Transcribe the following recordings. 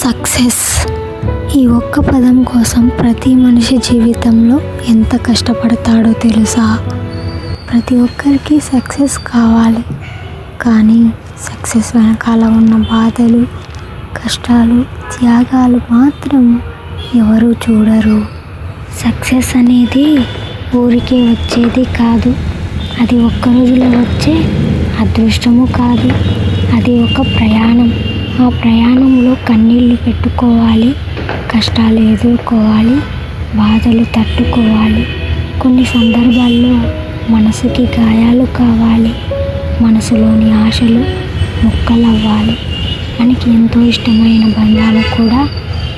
Success ఈ ఒక్క పదం కోసం ప్రతి మనిషి జీవితంలో ఎంత కష్టపడతాడో తెలుసా? ప్రతి ఒక్కరికి సక్సెస్ కావాలి, కానీ సక్సెస్ వెనకాల ఉన్న బాధలు, కష్టాలు, త్యాగాలు మాత్రం ఎవరూ చూడరు. సక్సెస్ అనేది ఊరికే వచ్చేది కాదు. అది ఒక్క రోజులో వచ్చే అదృష్టము కాదు. అది ఒక ప్రయాణం. ఆ ప్రయాణంలో కన్నీళ్లు పెట్టుకోవాలి, కష్టాలు ఎదుర్కోవాలి, బాధలు తట్టుకోవాలి. కొన్ని సందర్భాల్లో మనసుకి గాయాలు కావాలి, మనసులోని ఆశలు ముక్కలవ్వాలి. మనకి ఎంతో ఇష్టమైన బంధాలు కూడా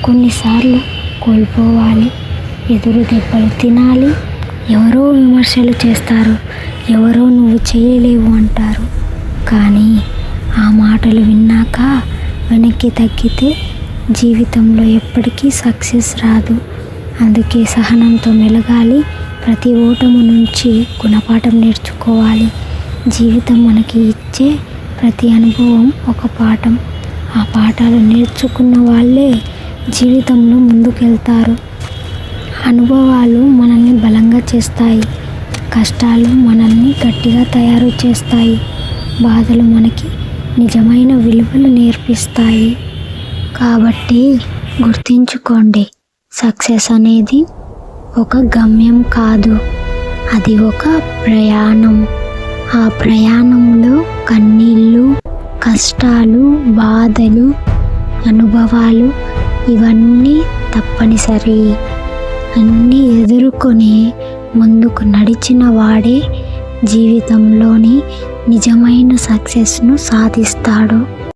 కొన్నిసార్లు కోల్పోవాలి, ఎదురు దెబ్బలు తినాలి. ఎవరో విమర్శలు చేస్తారు, ఎవరో నువ్వు చేయలేవు అంటారు. కానీ ఆ మాటలు విన్నాక వెనక్కి తగ్గితే జీవితంలో ఎప్పటికీ సక్సెస్ రాదు. అందుకే సహనంతో మెలగాలి, ప్రతి ఓటము నుంచి గుణపాఠం నేర్చుకోవాలి. జీవితం మనకి ఇచ్చే ప్రతి అనుభవం ఒక పాఠం. ఆ పాఠాలు నేర్చుకున్న వాళ్ళే జీవితంలో ముందుకెళ్తారు. అనుభవాలు మనల్ని బలంగా చేస్తాయి, కష్టాలు మనల్ని గట్టిగా తయారు చేస్తాయి, బాధలు మనకి నిజమైన విలువలు నేర్పిస్తాయి. కాబట్టి గుర్తుంచుకోండి, సక్సెస్ అనేది ఒక గమ్యం కాదు, అది ఒక ప్రయాణం. ఆ ప్రయాణంలో కన్నీళ్ళు, కష్టాలు, బాధలు, అనుభవాలు ఇవన్నీ తప్పనిసరి. అన్నీ ఎదుర్కొని ముందుకు నడిచిన వాడే జీవితంలోని నిజమైన సక్సెస్ను సాధిస్తాడు.